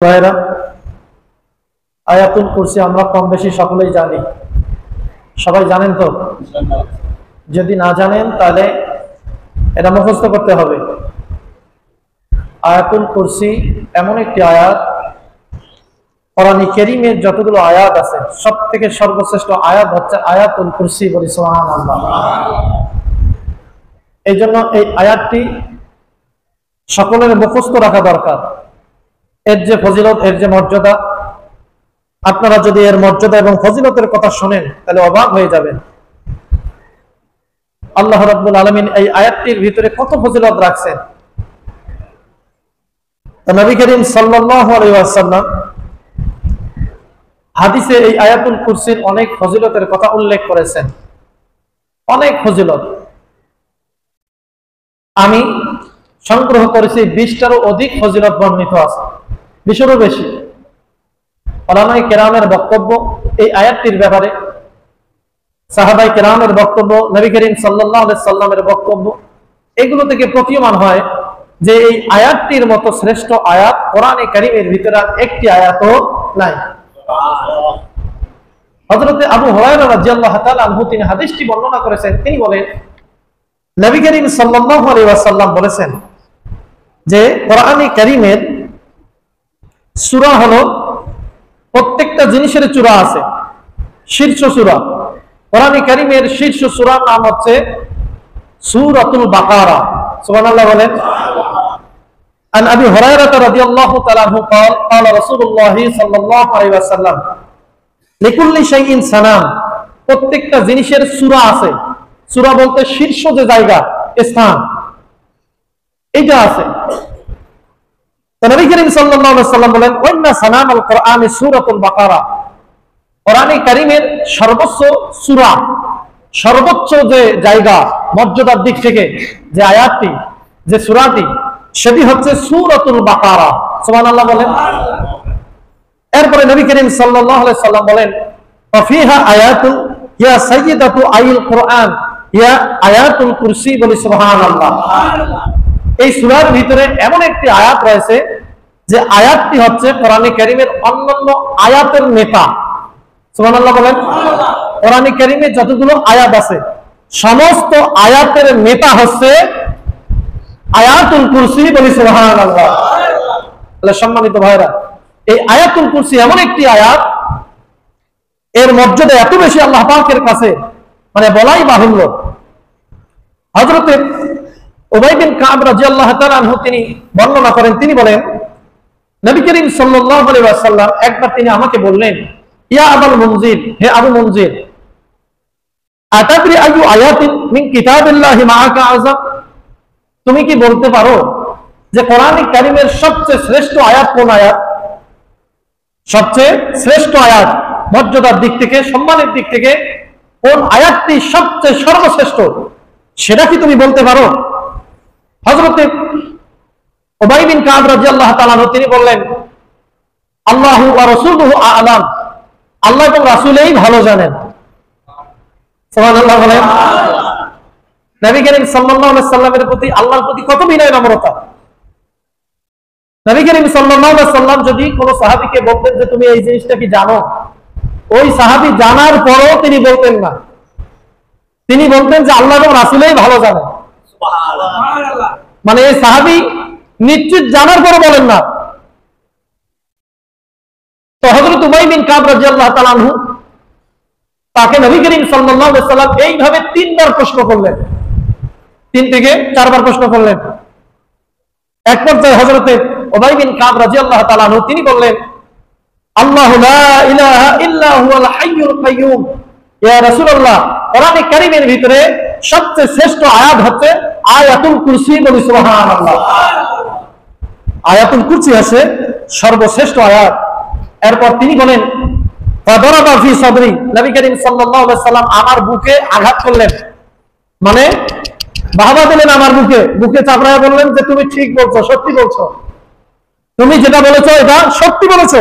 ভাইরা, আয়াতুল কুরসি আমরা কম বেশি সকলেই জানি। সবাই জানেন তো? যদি না জানেন তাহলে এটা মুখস্থ করতে হবে। আয়াতুল কুরসি এমন একটি আয়াত, কোরআন কারীমের যতগুলো আয়াত আছে সব থেকে সর্বশ্রেষ্ঠ আয়াত হচ্ছে আয়াতুল কুরসি। বলি সুবহানাল্লাহ। এই জন্য এই আয়াতটি সকলের মুখস্থ রাখা দরকার। এর যে ফজিলত, এর যে মর্যাদা, আপনারা যদি এর মর্যাদা এবং ফজিলতের কথা শোনেন তাহলে অবাক হয়ে যাবেন। আল্লাহ রাব্বুল আলামিন এই আয়াতটির ভিতরে কত ফজিলত রাখছেন। নবী করিম সাল্লাল্লাহু আলাইহি ওয়াসাল্লাম হাদিসে এই আয়াতুল কুরসির অনেক ফজিলতের কথা উল্লেখ করেছেন, অনেক ফজিলত। আমি সংগ্রহ করেছি 20টারও অধিক ফজিলত বর্ণিত আছে, 20-এরও বেশি। উলামায়ে কেরামের বক্তব্য এই আয়াতটির ব্যাপারে, সাহাবায়ে কেরামের বক্তব্য, নবী করিম সাল্লাল্লাহু আলাইহি সাল্লামের বক্তব্য, এগুলো থেকে প্রতীয়মান হয় যে এই আয়াতটির মতো শ্রেষ্ঠ আয়াত কোরআনে কারীমের ভিতরে একটি আয়াতও নাই। হযরত আবু হুরায়রা রাদিয়াল্লাহু তাআলা আনহু তিনি হাদিসটি বর্ণনা করেছেন। তিনি বলেন, নবী করিম সাল্লাল্লাহু আলাইহি ওয়াসাল্লাম বলেছেন যে কোরআনে কারীমের সূরা হলো, প্রত্যেকটা জিনিসের সূরা আছে, শীর্ষ সূরা। কোরআনে কারীমের শীর্ষ সূরার নাম হচ্ছে সূরাতুল বাকারা। সুবহানাল্লাহ বলেন। আন আবি হুরায়রা রাদিয়াল্লাহু তাআলা আনহু قال قال رسول الله صلى الله عليه وسلم لكل شيء সানাম। প্রত্যেকটা জিনিসের সূরা আছে। সূরা বলতে শীর্ষ যে জায়গা, স্থান, এটা আছে। তো নবী করিম সাল্লাল্লাহু আলাইহি ওয়াসাল্লাম বলেন, ওয়ান্না সানামাল কুরআনি সূরাতুল বাকারা। কোরআনে কারীমের সর্বোচ্চ সূরা, সর্বোচ্চ যে জায়গা মর্যাদার দিক থেকে যে আয়াতটি, যে সূরাটি, সেটি হচ্ছে সূরাতুল বাকারা। সুবহানাল্লাহ বলেন। এরপরে নবী করিম সাল্লাল্লাহু আলাইহি ওয়াসাল্লাম বলেন, ওয়াফিহা আয়াতুন ইয়া সাইয়্যিদাতু আইল কুরআন ইয়া আয়াতুল কুরসি। বলি সুবহানাল্লাহ। এই সূরার ভিতরে এমন একটি আয়াত রয়েছে যে আয়াতটি হচ্ছে কোরআনে কারীমের অন্যান্য আয়াতের নেতা। সুবহানাল্লাহ বলেন। কোরআনে কারীমে যতগুলো আয়াত আছে সমস্ত আয়াতের নেতা হচ্ছে আয়াতুল কুরসি। বলি সুবহানাল্লাহ। তাহলে সম্মানিত ভাইরা, এই আয়াতুল কুরসি এমন একটি আয়াত, এর মর্যাদা এত বেশি আল্লাহ পাকের কাছে, মানে বলাই বাহুল্য। হযরত উবাই বিন কাব রাদিয়াল্লাহু তাআলা আনহু তিনি বর্ণনা করেন, তিনি বলেন, নবী করিম সাল্লাল্লাহু আলাইহি ওয়াসাল্লাম একবার তিনি আমাকে বললেন, ইয়া আবুল মুনজির, হে আবু মুনজির, আতাদরি আইয়ু আয়াতিন মিন কিতাবিল্লাহি মাআকা আযম। তুমি কি বলতে পারো যে কোরআনে কারীমের সবচেয়ে শ্রেষ্ঠ আয়াত কোন আয়াত? সবচেয়ে শ্রেষ্ঠ আয়াত, মর্যাদার দিক থেকে, সম্মানের দিক থেকে কোন আয়াতটি সবচেয়ে সর্বশ্রেষ্ঠ, সেটা কি তুমি বলতে পারো? হযরত উবাই বিন কাব রাদিয়াল্লাহু তাআলা তিনি বললেন, আল্লাহু ওয়া রাসূলুহু আ'লাম। আল্লাহ এবং রাসূলই ভালো জানেন। সুবহানাল্লাহ বলেন। নবী করিম সাল্লাল্লাহু আলাইহি সাল্লামের প্রতি, আল্লাহর প্রতি কত বিনয় নম্রতা। নবী করিম সাল্লাল্লাহু আলাইহি সাল্লাম যদি কোনো সাহাবীকে বলতেন যে তুমি এই জিনিসটা কি জানো, ওই সাহাবী জানার পরও তিনি বলতেন না। তিনি বলতেন যে আল্লাহ এবং রাসূলই ভালো জানেন। সুবহানাল্লাহ। মানে এই সাহাবী নিশ্চিত জানার পরও বলেন না। তো হযরত উবাই বিন কাব রাদিয়াল্লাহু তাআলা আনহু তাকে নবী করিম সাল্লাল্লাহু আলাইহি সাল্লাম এইভাবে 3বার প্রশ্ন করলেন, 3 থেকে 4বার প্রশ্ন করলেন। এক পর্যায়ে হযরত উবাই বিন কাব রাদিয়াল্লাহু তাআলা আনহু তিনি বললেন, আল্লাহু লা ইলাহা ইল্লা হুয়াল হাইয়ুল কাইয়্যুম। ইয়া রাসূলুল্লাহ, কোরআনে কারীমের ভিতরে সবচেয়ে শ্রেষ্ঠ আয়াত হচ্ছে আয়াতুল কুরসি। বলি সুবহানাল্লাহ। আয়াতুল কুরসি আছে সর্বশ্রেষ্ঠ আয়াত। এরপর তিনি বলেন, ফাদারাবা ফি সাদরি। নবী করিম সাল্লাল্লাহু আলাইহি সাল্লাম আমার বুকে আঘাত করলেন, মানে বাহবা দিলেন আমার বুকে, বুকে চাপড়ায় বললেন যে তুমি ঠিক বলছো, সত্যি বলছো, তুমি যেটা বলেছো এটা সত্যি বলেছো।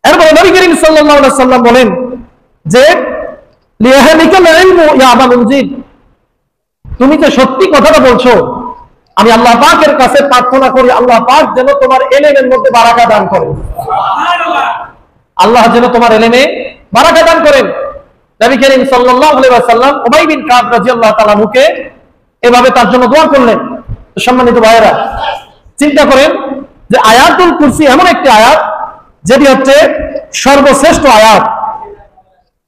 এরপর নবী করিম সাল্লাল্লাহু আলাইহি সাল্লাম বলেন যে লিয়াহলিকাল ইলমু ইয়া আবা মুনজির, তুমি যে সত্যি কথাটা বলছো, আমি আল্লাহ পাকের কাছে প্রার্থনা করি আল্লাহ পাক যেন তোমার ইলমের মধ্যে বারাকা দান করেন। আল্লাহ যেন তোমার ইলমে বারাকা দান করেন। নবী করিম সাল্লাল্লাহু আলাইহি ওয়াসাল্লাম উবাই বিন কাব রাদিয়াল্লাহু তাআলা আনহুকে এভাবে তার জন্য দোয়া করলেন। সম্মানিত ভাইয়েরা, চিন্তা করেন যে আয়াতুল কুরসি এমন একটি আয়াত যেটি হচ্ছে সর্বশ্রেষ্ঠ আয়াত।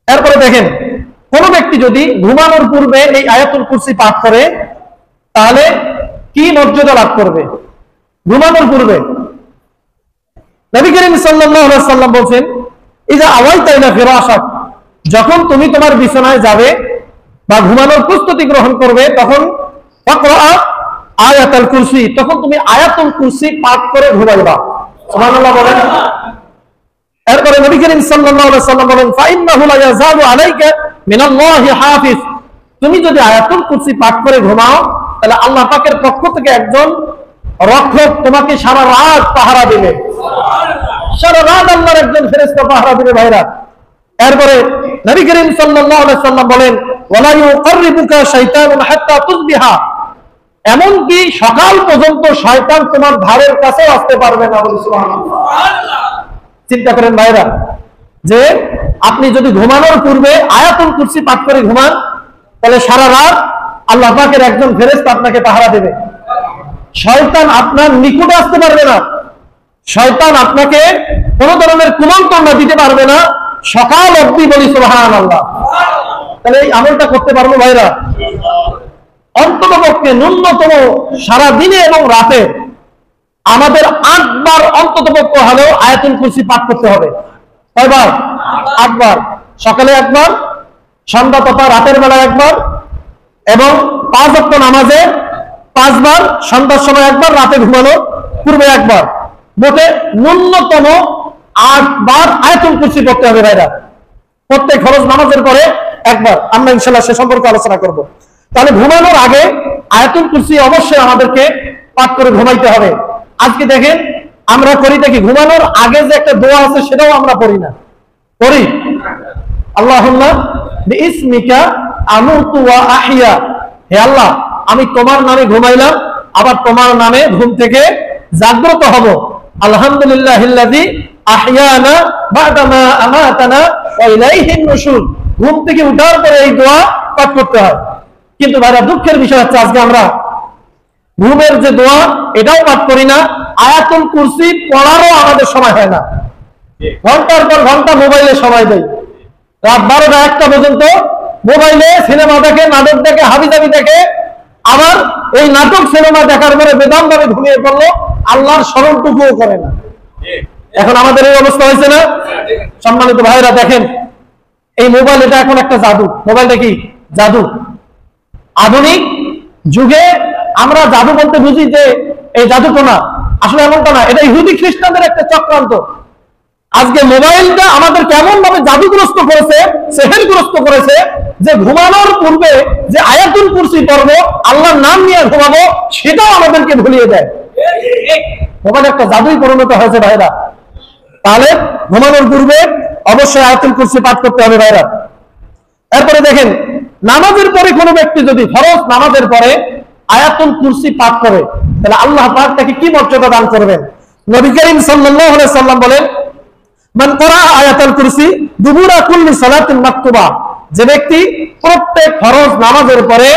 এরপরে দেখেন, কোন ব্যক্তি যদি ঘুমানোর পূর্বে এই আয়াতুল কুরসি পাঠ করে তাহলে কি মর্যাদা লাভ করবে? ঘুমানোর পূর্বে নবী করিম সাল্লাল্লাহু আলাইহি ওয়াসাল্লাম বলেন, ইযা আওয়াইতা ইলা ফিরাশাক, যখন তুমি তোমার বিছানায় যাবে বা ঘুমানোর প্রস্তুতি গ্রহণ করবে তখন ফাকরা আয়াতুল কুরসি, তখন তুমি আয়াতুল কুরসি পাঠ করে ঘুমাইবা। সুবহানাল্লাহ বলেন। এরপরে নবী করিম সাল্লাল্লাহু আলাইহি ওয়াসাল্লাম বলেন, ফাইন্নাহু লা ইয়াযালু আলাইকা মিনাল্লাহি হাফিজ, তুমি যদি আয়াতুল কুরসি পাঠ করে ঘুমাও তাহলে আল্লাহ পাকের পক্ষ থেকে একজন রক্ষক তোমাকে সারা রাত পাহারা দিবে। সারা রাত আল্লাহর একজন ফেরেশতা পাহারা দিবে ভাইরা। এরপরে নবী করিম সাল্লাল্লাহু আলাইহি ওয়াসাল্লাম বলেন, ওয়ালা ইউকাররিবুকা শাইতানুন হাত্তা তুসবিহা, এমনকি সকাল পর্যন্ত শয়তান তোমার ধারের কাছে আসতে পারবে না। সুবহানাল্লাহ। চিন্তা করেন ভাইরা, যে আপনি যদি ঘুমানোর পূর্বে আয়াতুল কুরসি পাঠ করে ঘুমান তাহলে সারা রাত আল্লাহ পাকের একজন ফেরেশতা আপনাকে পাহারা দেবে। শয়তান আপনার নিকটে আসতে পারবে না, শয়তান আপনাকে কোন ধরনের কুমন্ত্রণা দিতে পারবে না সকাল অবধি। বলি সুবহানাল্লাহ। তাহলে এই আমলটা করতে পারবো ভাইরা? অন্তত পক্ষে ন্যূনতম সারা দিনে এবং রাতে আমাদের 8 বার অন্তত পক্ষে হলেও আয়াতুল কুরসি পাঠ করতে হবে। কয়বার? 8 বার। সকালে একবার, সন্ধ্যা তথা রাতের বেলা একবার, এবং 5 ওয়াক্ত নামাজে 5 বার, সন্ধ্যার সময় একবার, রাতে ঘুমানোর পূর্বে একবার, মোটে ন্যূনতম 8 বার আয়াতুল কুরসি পড়তে হবে ভাইরা। প্রত্যেক ফরজ নামাজের পরে একবার। আমরা ইনশাআল্লাহ সে সম্পর্কে আলোচনা করব। তাহলে ঘুমানোর আগে আয়াতুল কুরসি অবশ্যই আমাদেরকে পাঠ করে ঘুমাইতে হবে। আজকে দেখেন আমরা করি দেখি ঘুমানোর আগে যে একটা দোয়া আছে সেটাও আমরা পড়ি না। পড়ি আল্লাহুম্মা বিইসমিকা আমুতু ওয়া আহইয়া, হে আল্লাহ আমি তোমার নামে ঘুমাইলাম আবার তোমার নামে ঘুম থেকে জাগ্রত হব। আলহামদুলিল্লাহিল্লাযী আহইয়ানা বা'দা মা আমাতানা ওয়া ইলাইহিন নুশুর, ঘুম থেকে উঠার পরে এই দোয়া পাঠ করতে হয়। কিন্তু ভাইরা দুঃখের বিষয় হচ্ছে আজকে আমরা ঘুমের যে দোয়া এটাও পাঠ করি না, আয়াতুল কুরসি পড়ারও আমাদের সময় হয় না। ঘন্টার পর ঘন্টা মোবাইলে সময় দেয়, রাত 12টা 1টা পর্যন্ত মোবাইলে সিনেমা দেখে, নাটক দেখে, হাবিজাবি দেখে, আবার এই নাটক সিনেমা দেখার পরে বেদম ভাবে ঘুমিয়ে পড়লো, আল্লাহর স্মরণটুকুও করে না। এখন আমাদের এই অবস্থা হয়েছে না? সম্মানিত ভাইরা দেখেন, এই মোবাইল এটা এখন একটা জাদু। মোবাইলটা কি জাদু? আধুনিক যুগে আমরা জাদু বলতে বুঝি যে এই জাদুটা না, আসলে এমনটা না, এটা ইহুদি খ্রিস্টানদের একটা চক্রান্ত। আজকে মোবাইলটা আমাদের কেমন ভাবে জাদুগ্রস্ত করেছে, সেহেরগ্রস্ত করেছে যে ঘুমানোর পূর্বে যে আয়াতুল কুরসি পড়বো, আল্লাহর নাম নিয়ে ঘুমাবো, সেটাও আমাদেরকে ভুলিয়ে দেয়। মোবাইল একটা জাদুই পরিণত হয়েছে ভাইরা। তাহলে ঘুমানোর পূর্বে অবশ্যই আয়াতুল কুরসি পাঠ করতে হবে ভাইরা। এরপরে দেখেন, নামাজের পরে কোনো ব্যক্তি যদি ফরজ নামাজের পরে আয়াতুল কুরসি পাঠ করে তাহলে আল্লাহ পাক তাকে কি মর্যাদা দান করবেন? নবী করিম সাল্লাল্লাহু আলাইহি সাল্লাম বলেন, মান ক্বারা আয়াতুল কুরসি দুবুরা কুল্লি সালাতিন মাকতুবা, যে ব্যক্তি প্রত্যেক ফরজ নামাজের পরে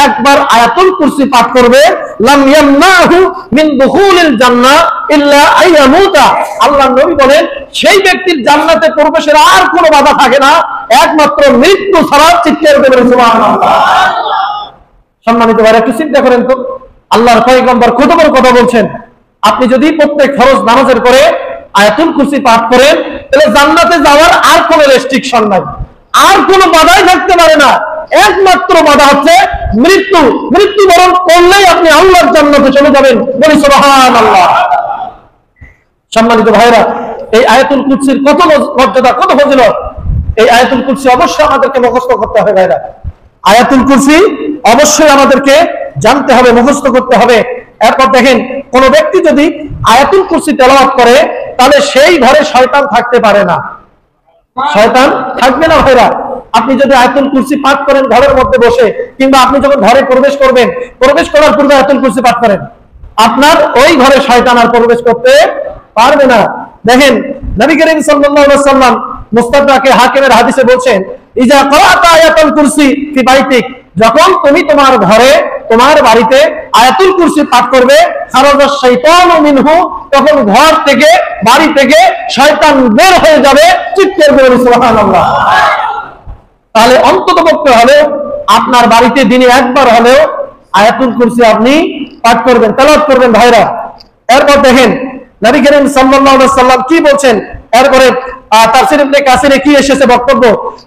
একবার আয়াতুল কুরসি পাঠ করবে, লাম ইয়ামনাহু মিন দুখুলিল জান্নাহ ইল্লা আইয়ামুতা, আল্লাহর নবী বলেন সেই ব্যক্তির জান্নাতে প্রবেশের আর কোনো বাধা থাকে না, একমাত্র মৃত্যু ছাড়া। চিৎকার করে সুবহানাল্লাহ। সম্মানিত ভাইরা, একটু চিন্তা করেন তো, আল্লাহর পয়গম্বর কত বড় কথা বলছেন। আপনি যদি প্রত্যেক ফরজ নামাজের পরে আয়াতুল কুরসি পাঠ করেন তাহলে জান্নাতে যাওয়ার আর কোনো রেস্ট্রিকশন নাই, আর কোনো বাধাই থাকতে পারে না। একমাত্র বাধা হচ্ছে মৃত্যু। মৃত্যুবরণ করলেই আপনি আল্লাহর জান্নাতে চলে যাবেন। বলি সুবহানাল্লাহ। সম্মানিত ভাইরা, এই আয়াতুল কুরসির কত মর্যাদা, কত ফজিলত, এই আয়াতুল কুরসি অবশ্যই আমাদেরকে মুখস্থ করতে হবে ভাইরা। আয়াতুল কুরসি অবশ্যই আমাদেরকে জানতে হবে, মুখস্থ করতে হবে। এরপর দেখেন, কোন ব্যক্তি যদি আয়াতুল কুরসি তেলাওয়াত করে তাহলে সেই ঘরে শয়তান থাকতে পারে না। শয়তান থাকবে না ভাইরা। আপনি যদি আয়াতুল কুরসি পাঠ করেন ঘরের মধ্যে বসে, কিংবা আপনি যখন ঘরে প্রবেশ করবেন, প্রবেশ করার পূর্বে আয়াতুল কুরসি পাঠ করেন, আপনার ওই ঘরে শয়তান আর প্রবেশ করতে পারবে না। দেখেন নবী করিম সাল্লাল্লাহু আলাইহি ওয়াসাল্লাম মুস্তাদরাকে হাকিমের হাদিসে বলছেন, ইজা ক্রাআতা আয়াতুল কুরসি ফি বাইতিক, যখন তুমি তোমার ঘরে, তোমার বাড়িতে আয়াতুল কুরসি পাঠ করবে, খারাজা শাইতানু মিনহু, তখন ঘর থেকে, বাড়ি থেকে শয়তান বের হয়ে যাবে। চিৎকার করে সুবহানাল্লাহ। তাহলে অন্ততপক্ষে হলেও আপনার বাড়িতে দিনে একবার হলেও আয়াতুল কুরসি আপনি পাঠ করবেন, তেলাওয়াত করবেন ভাইরা। এরপর দেখেন নবী করিম সাল্লাল্লাহু আলাইহি ওয়াসাল্লাম কি বলছেন। এরপরে তাফসীর ইবনে কাসিরে কি এসেছে বক্তব্য,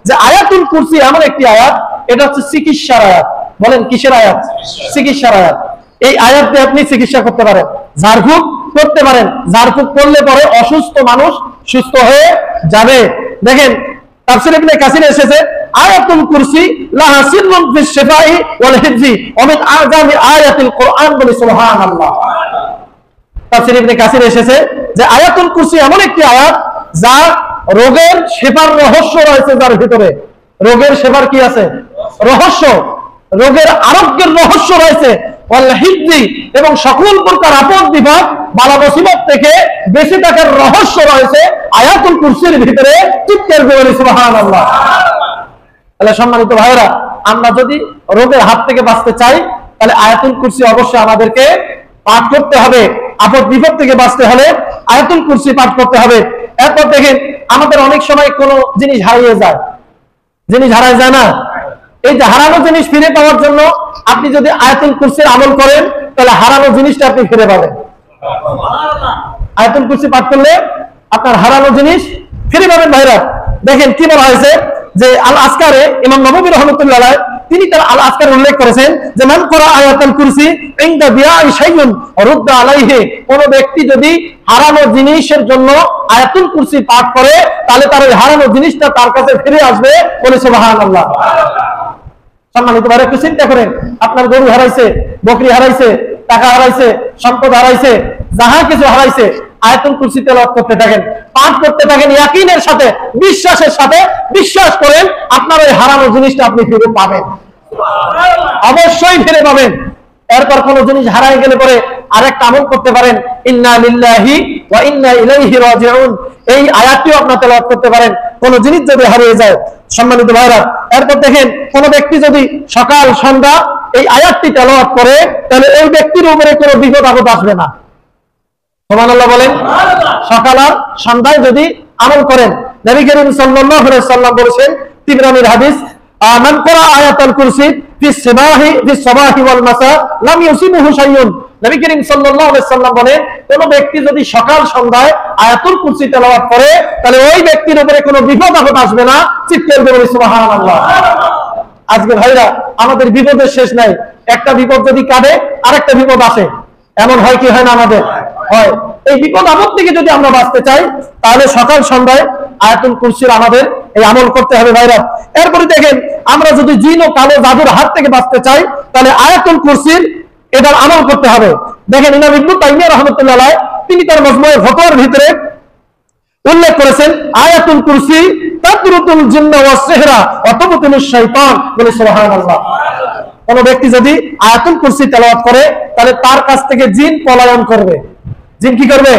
যে আয়াতুল কুরসি এমন একটি আয়াত, এটা হচ্ছে চিকিৎসার আয়াত। বলেন কিসের আয়াত? চিকিৎসার আয়াত। এই আয়াত দিয়ে আপনি চিকিৎসা করতে পারেন, ঝাড়ফুঁক করতে পারেন। ঝাড়ফুঁক করলে পরে অসুস্থ মানুষ সুস্থ হয়ে যাবে। দেখেন তাফসীর ইবনে কাসিরে এসেছে, আয়াতুল কুরসি লাহা সিররুন ফিশ শিফাই ওয়াল হিফজি ওয়া মিন আযামি আয়াতিল কুরআন। বলি সুবহানাল্লাহ। তাফসীর ইবনে কাসিরে এসেছে যে আয়াতুল কুরসি এমন একটি আয়াত যা রোগের শেফার রহস্য রয়েছে, যার ভিতরে রোগের শেফার কি আছে? রহস্য, রোগের আরোগ্যের রহস্য রয়েছে। ওয়াল হিফজি, এবং সকল প্রকার আপদ বিপদ বালা মুসিবত থেকে বেঁচে থাকার রহস্য রয়েছে আয়াতুল কুরসির ভিতরে। চিৎকার করে সুবহানাল্লাহ। তাহলে সম্মানিত ভাইরা, আমরা যদি রোগের হাত থেকে বাঁচতে চাই, তাহলে আয়াতুল কুরসি অবশ্যই আমাদেরকে পাঠ করতে হবে। আপদ বিপদ থেকে বাঁচতে হলে আয়াতুল কুরসি পাঠ করতে হবে। এরপর দেখেন আমাদের অনেক সময় কোনো জিনিস হারিয়ে যায়, জিনিস হারায় যায় না? এই যে হারানো জিনিস ফিরে পাওয়ার জন্য আপনি যদি আয়াতুল কুরসির আমল করেন, তাহলে হারানো জিনিসটা আপনি ফিরে পাবেন। আয়াতুল কুরসি পাঠ করলে আপনার হারানো জিনিস ফিরে পাবেন ভাইরা। দেখেন কি বলা হয়েছে, যে আল আসকারে ইমাম নববী রাহমাতুল্লাহ আলাইহি তিনি তার আল আসকারে উল্লেখ করেছেন যে মান করা আয়াতুল কুরসি ইনদা বিআই শাইউন রুদ্দা আলাইহি, কোন ব্যক্তি যদি হারানো জিনিসের জন্য আয়াতুল কুরসি পাঠ করে, তাহলে তার ওই হারানো জিনিসটা তার কাছে ফিরে আসবে। বলে সুবহানাল্লাহ। সম্মানিত ভাইরা, একটু চিন্তা করেন, আপনার গরু হারাইছে, বকরি হারাইছে, টাকা হারাইছে, সম্পদ হারাইছে, যাহা কিছু হারাইছে, আয়াতুল কুরসি তেলাওয়াত করতে থাকেন, পাঠ করতে থাকেন, ইয়াকিনের সাথে, বিশ্বাসের সাথে। বিশ্বাস করেন আপনার ওই হারানো জিনিসটা আপনি ফিরে পাবেন, অবশ্যই ফিরে পাবেন। এরপর কোন জিনিস হারায় গেলে পরে আরেকটা আমল করতে পারেন, ইন্না লিল্লাহি ওয়া ইন্না ইলাইহি রাজিউন, এই আয়াতটিও আপনারা তেলাওয়াত করতে পারেন কোন জিনিস যদি হারিয়ে যায়। সম্মানিত ভাইরা, এরপর দেখেন কোন ব্যক্তি যদি সকাল সন্ধ্যা এই আয়াতটি তেলাওয়াত করে, তাহলে এই ব্যক্তির উপরে কোনো বিপদ আপদ আসবে না। সুবহানাল্লাহ বলেন। সকাল আর সন্ধ্যায় যদি আমল করেন, নবী করিম সাল্লাল্লাহু আলাইহি ওয়াসাল্লাম বলেছেন, তিবরানির হাদিস, মান ক্রা আয়াতুল কুরসি ফিস সাবাহি ওয়াল মাসা লাম ইউসিবহু শাইউন। নবী করিম সাল্লাল্লাহু আলাইহি ওয়াসাল্লাম বলেন, কোন ব্যক্তি যদি সকাল সন্ধ্যায় আয়াতুল কুরসি তেলাওয়াত করে, তাহলে ওই ব্যক্তির উপরে কোনো বিপদ আপদ আসবে না। চিৎকার করে সুবহানাল্লাহ। আজকে ভাইরা আমাদের বিপদের শেষ নাই, একটা বিপদ যদি কাটে আরেকটা বিপদ আসে, এমন হয় কি হয় না? আমাদের হয়। এই বিপদ আপদ থেকে যদি আমরা বাঁচতে চাই, তাহলে সকাল সন্ধ্যায় আয়াতুল কুরসির আমাদের এই আমল করতে হবে ভাইরা। এরপরে দেখেন আমরা যদি জিন ও কালো জাদুর হাত থেকে বাঁচতে চাই, তাহলে আয়াতুল কুরসির এটার আমল করতে হবে। দেখেন ইমাম ইবনে তাইমিয়া রাহমাতুল্লাহ আলাইহি তিনি তার মাজমুয়ে ফতোয়ার ভিতরে উল্লেখ করেছেন, আয়াতুল কুরসি তাতরুতুল জিন্না ওয়াস সিহরা ওয়া তুবতিলুশ শাইতান। বলে সুবহানাল্লাহ। কোন ব্যক্তি যদি আয়াতুল কুরসি তেলাওয়াত করে, তাহলে তার কাছ থেকে জিন পলায়ন করবে। জিন কি করবে?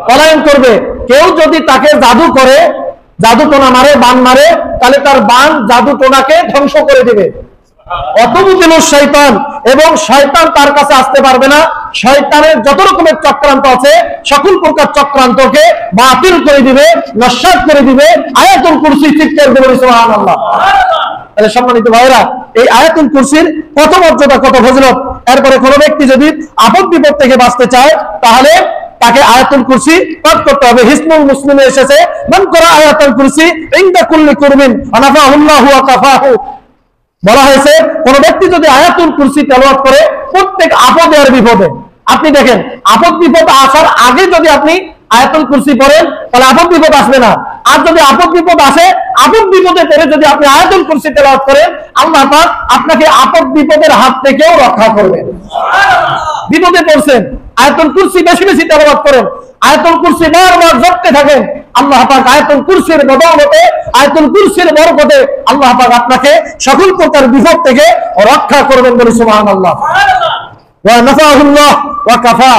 পলায়ন করবে। কেউ যদি তাকে জাদু করে, জাদু টোনা মারে, বান মারে, তাহলে তার বান জাদু টোনাকে ধ্বংস করে দিবে। অতবুতিলুশ শয়তান, এবং শয়তান তার কাছে আসতে পারবে না। শয়তানের যত রকমের চক্রান্ত আছে, সকল প্রকার চক্রান্তকে বাতিল করে দিবে, নস্যাৎ করে দিবে আয়াতুল কুরসি। চিৎকার করে সুবহানাল্লাহ। তাহলে সম্মানিত ভাইরা, এই আয়াতুল কুরসির কত মর্যাদা, কত ফজিলত। এরপরে কোন ব্যক্তি যদি আপদ বিপদ থেকে বাঁচতে চায়, তাহলে তাকে আয়াতুল কুরসি পাঠ করতে হবে। হিসনুল মুসলিমে এসেছে, মান করা আয়াতুল কুরসি ইনদা কুল্লি কুরবিন আনাফাহুল্লাহু ওয়া কাফাহু। বলা হয়েছে কোন ব্যক্তি যদি আয়াতুল কুরসি তেলাওয়াত করে প্রত্যেক আপদে আর বিপদে, আপনি দেখেন আপদ বিপদ আসার আগে যদি আপনি আয়াতুল কুরসি পড়েন, তাহলে আপদ বিপদ আসবে না। আর যদি আপদ বিপদ আসে, আপদ বিপদে পড়ে যদি আপনি আয়াতুল কুরসি তেলাওয়াত করেন, আল্লাহ পাক আপনাকে আপদ বিপদের হাত থেকেও রক্ষা করবেন। বিপদে পড়ছেন, আয়াতুল কুরসি বেশি বেশি তেলাওয়াত করেন, আয়াতুল কুরসি বারবার জপতে থাকেন, আল্লাহ পাক আয়াতুল কুরসির বদৌলতে, আয়াতুল কুরসির বরকতে আল্লাহ পাক আপনাকে সকল প্রকার বিপদ থেকে রক্ষা করবেন বলে সুবহানাল্লাহ। ওয়া নাফাহুল্লাহ ওয়া কাফা।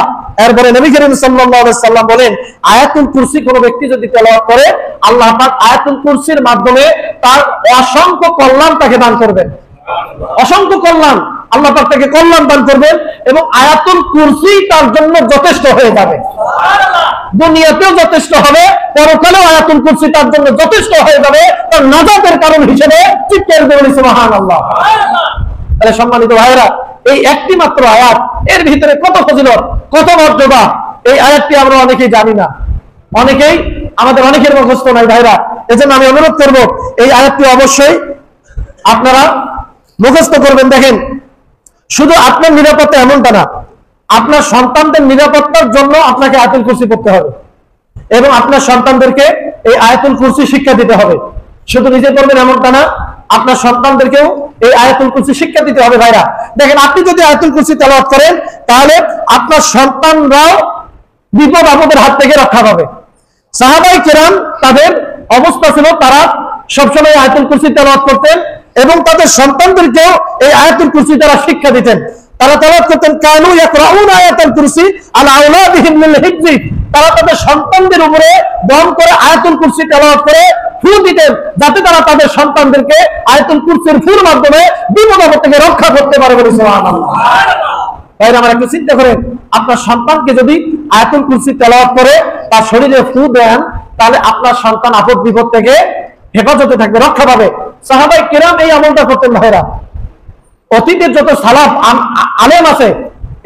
এরপরে নবী করিম সাল্লাল্লাহু আলাইহি সাল্লাম বলেন, আয়াতুল কুরসি কোন ব্যক্তি যদি তেলাওয়াত করে, আল্লাহ পাক আয়াতুল কুরসির মাধ্যমে তার অসংখ্য কল্যাণ তাকে দান করবেন। অসংখ্য কল্যাণ, আল্লাহ পাক তাকে কল্যাণ দান করবেন এবং আয়াতুল কুরসি তার জন্য যথেষ্ট হয়ে যাবে। দুনিয়াতেও যথেষ্ট হবে, পরকালেও আয়াতুল কুরসি তার জন্য যথেষ্ট হয়ে যাবে, তার নাজাতের কারণ হিসেবে। চিৎকার করে বলি সুবহানাল্লাহ। তাহলে সম্মানিত ভাইরা, এই একটি মাত্র আয়াত, এর ভিতরে কত ফজিলত, কত মর্যাদা, এই আয়াতটি আমরা অনেকেই জানি না, অনেকেই আমাদের অনেকের মুখস্থ নাই ভাইরা। এজন্য আমি অনুরোধ করব, এই আয়াতটি অবশ্যই আপনারা মুখস্থ করবেন। দেখেন, শুধু আপনার নিরাপত্তা এমনটা না, আপনার সন্তানদের নিরাপত্তার জন্য আপনাকে আয়াতুল কুরসি পড়তে হবে এবং আপনার সন্তানদেরকে এই আয়াতুল কুরসি শিক্ষা দিতে হবে। শুধু নিজে পড়বেন এমনটা না, আপনার সন্তানদেরকেও এই আয়াতুল কুরসি শিক্ষা দিতে হবে ভাইরা। দেখেন, আপনি যদি আয়াতুল কুরসি তেলাওয়াত করেন, তাহলে আপনার সন্তানরাও বিপদ আপদের হাত থেকে রক্ষা পাবে। সাহাবায়ে কেরাম তাদের অবস্থা ছিল, তারা সবসময় আয়াতুল কুরসি তেলাওয়াত করতেন এবং তাদের সন্তানদেরকেও এই আয়াতুল কুরসি দ্বারা শিক্ষা দিতেন। তারা তেলাওয়াত করতেন, কানু ইয়াকরাউনা আয়াতুল কুরসি আলা আওলাদিহিম লিল হিফজি। তারা তাদের সন্তানদের উপরে দম করে আয়াতুল কুরসি তেলাওয়াত করে ফু দিতেন, যাতে তারা তাদের সন্তানদেরকে আয়াতুল কুরসির ফুর মাধ্যমে বিপদ আপদ থেকে রক্ষা করতে পারে বলে সুবহানাল্লাহ। তাই আমরা একটু চিন্তা করেন, আপনার সন্তানকে যদি আয়াতুল কুরসি তেলাওয়াত করে তার শরীরে ফু দেন, তাহলে আপনার সন্তান আপদ বিপদ থেকে হেফাজতে থাকবে, রক্ষা পাবে। সাহাবায়ে কেরাম এই আমলটা করতেন ভাইরা। অতীতের যত সালাফ আলেম আছে,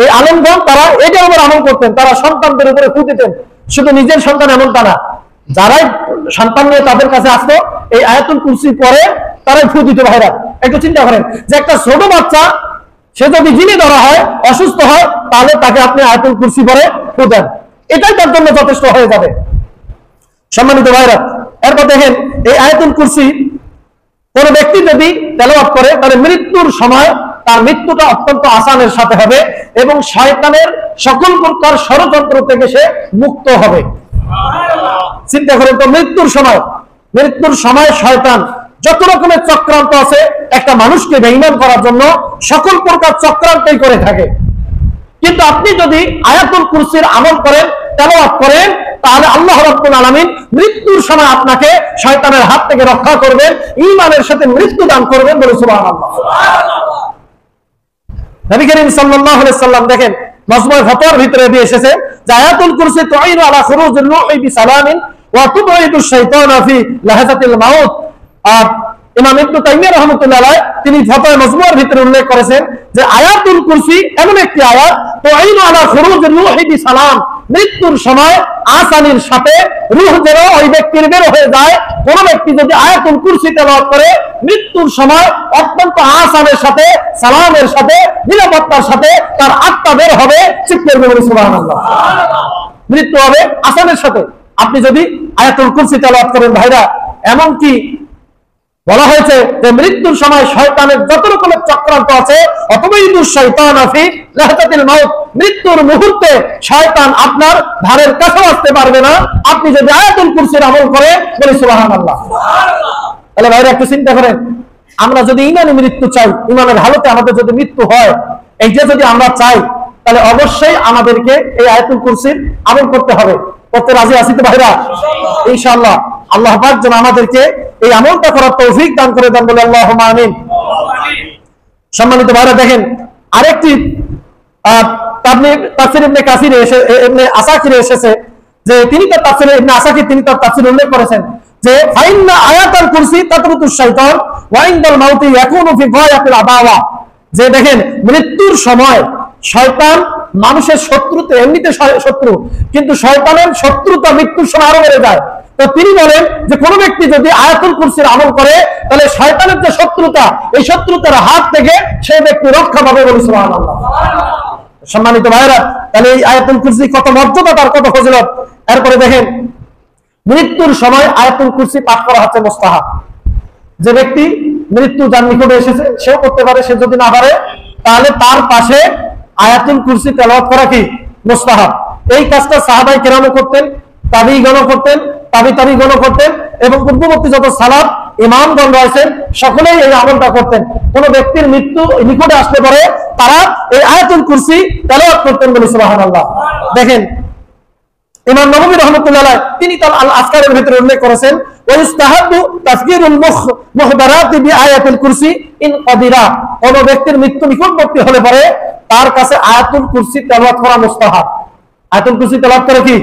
এই আলেমগণ তারা এটার উপর আমল করতেন, তারা সন্তানদের উপরে ফু দিতেন। শুধু নিজের সন্তান এমনটা না, যারাই সন্তান নিয়ে তাদের কাছে আসতো, এই আয়াতুল কুরসি পরে তারাই ফু দিত ভাইরা। একটু চিন্তা করেন যে একটা ছোট বাচ্চা, সে যদি জিনে ধরা হয়, অসুস্থ হয়, তাহলে তাকে আপনি আয়াতুল কুরসি পরে ফু দেন, এটাই তার জন্য যথেষ্ট হয়ে যাবে। সম্মানিত ভাইরা, এরপর দেখেন, এই আয়াতুল কুরসি কোন ব্যক্তি যদি তেলাওয়াত করে, তাহলে মৃত্যুর সময় তার মৃত্যুটা অত্যন্ত আসানের সাথে হবে এবং শয়তানের সকল প্রকার ষড়যন্ত্র থেকে সে মুক্ত হবে। চিন্তা করেন তো, মৃত্যুর সময় শয়তান যত রকমের চক্রান্ত আছে একটা মানুষকে বেঈমান করার জন্য, সকল প্রকার চক্রান্তই করে থাকে। কিন্তু আপনি যদি আয়াতুল কুরসির আমল করেন, তেলাওয়াত করেন, তাহলে আল্লাহ রাব্বুল আলামিন মৃত্যুর সময় আপনাকে শয়তানের হাত থেকে রক্ষা করবেন, ঈমানের সাথে মৃত্যু দান করবেন বলে সুবহানাল্লাহ। নবী করিম সাল্লাল্লাহু আলাইহি সাল্লাম দেখেন, মাজমুয়ে ফাতওয়ার ভিতরে দিয়ে এসেছে যে আয়াতুল কুরসি তুঈনু আলা খুরুজির রূহি বিসালামিন ওয়া তুবঈদু শাইতানা ফি লাহজাতিল মাউত। আর ইমাম ইবনে তাইমিয়া রাহমাতুল্লাহ আলাইহি তিনি ফাতওয়া মাজমুয়ার ভিতরে উল্লেখ করেছেন যে আয়াতুল কুরসি এমন একটি আয়াত, তুঈনু আলা খুরুজির রূহি বিসালাম, মৃত্যুর সময় আসানির সাথে রূহ যেন ওই ব্যক্তির বের হয়ে যায়। কোন ব্যক্তি যদি আয়াতুল কুরসি তেলাওয়াত করে, মৃত্যুর সময় অত্যন্ত আসানের সাথে, সালামের সাথে, নিরাপত্তার সাথে তার আত্মা বের হবে। চিৎকার করে সুবহানাল্লাহ। মৃত্যু হবে আসানের সাথে আপনি যদি আয়াতুল কুরসি তেলাওয়াত করেন ভাইরা। এমনকি বলা হয়েছে যে মৃত্যুর সময় শয়তানের যত রকমের চক্রান্ত আছে, অতবাইদু শাইতান ফি লাহজাতিল মাউত, মৃত্যুর মুহূর্তে শয়তান আপনার ধারের কাছে আসতে পারবে না, আপনি যদি আয়াতুল কুরসির আমল করেন বলে সুবহানাল্লাহ। তাহলে ভাইরা একটু চিন্তা করেন, আমরা যদি ইমানি মৃত্যু চাই, ইমানের হালতে আমাদের যদি মৃত্যু হয়, এইটা যদি আমরা চাই, তাহলে অবশ্যই আমাদেরকে এই আয়াতুল কুরসির আমল করতে হবে। করতে রাজি আছি তো ভাইরা? ইনশাআল্লাহ আল্লাহ পাক যেন আমাদেরকে এই আমলটা করার তৌফিক দান করে দেন বলে আল্লাহুম্মা আমিন। সম্মানিত ভাইরা, দেখেন আরেকটি তাফসীর ইবনে কাসির ইবনে আসাকিরে এসেছে যে তিনি তার তাফসীরে ইবনে আসাকির তিনি তার তাফসীরে উল্লেখ করেছেন যে ফাইন্না আয়াতুল কুরসি তাতরুতুশ শাইতান ওয়া ইনদাল মাউতি ইয়াকুনু ফি গায়াতিল আদাওয়া। যে দেখেন, মৃত্যুর সময় শয়তান মানুষের শত্রুতে, এমনিতে শত্রু, কিন্তু শয়তানের শত্রুতা মৃত্যুর সময় আরো বেড়ে যায়। তো তিনি বলেন যে কোন ব্যক্তি যদি আয়াতুল কুরসির আমল করে, তাহলে শয়তানের যে শত্রুতা, এই শত্রুতার হাত থেকে সেই ব্যক্তি রক্ষা পাবে বলে সুবহানাল্লাহ। সম্মানিত ভাইরা, তাহলে এই আয়াতুল কুরসি কত মর্যাদা, তার কত ফজিলত। এরপরে দেখেন, মৃত্যুর সময় আয়াতুল কুরসি পাঠ করা হচ্ছে মুস্তাহাব। যে ব্যক্তি মৃত্যু যার নিকটে এসেছে সেও করতে পারে, সে যদি না পারে তাহলে তার পাশে আয়াতুল কুরসি তেলাওয়াত করা কি মুস্তাহাব। এই কাজটা সাহাবায়ে কেরামও করতেন, তাবিঈগণও করতেন, তাবিঈগণও করতেন, এবং পূর্ববর্তী যত সালাফ ইমামগণ রয়েছেন সকলেই এই আমলটা করতেন। কোন ব্যক্তির মৃত্যু নিকটে আসতে পারে তারা এই আয়াতুল কুরসি তেলাওয়াত করতেন বলে সুবহানাল্লাহ। দেখেন ইমাম নববী রাহমাতুল্লাহ তিনি তার আল আসকারের ভিতরে উল্লেখ করেছেন, ওয়াইস্তাহাবু তাসগীরুল মুখবারাতি বিআয়াতুল কুরসি ইন কাদিরা। কোন ব্যক্তির মৃত্যু নিকটবর্তী হলে পরে তার কাছে আয়াতুল কুরসি তেলাওয়াত করা মুস্তাহাব। আয়াতুল কুরসি তেলাওয়াত করা কি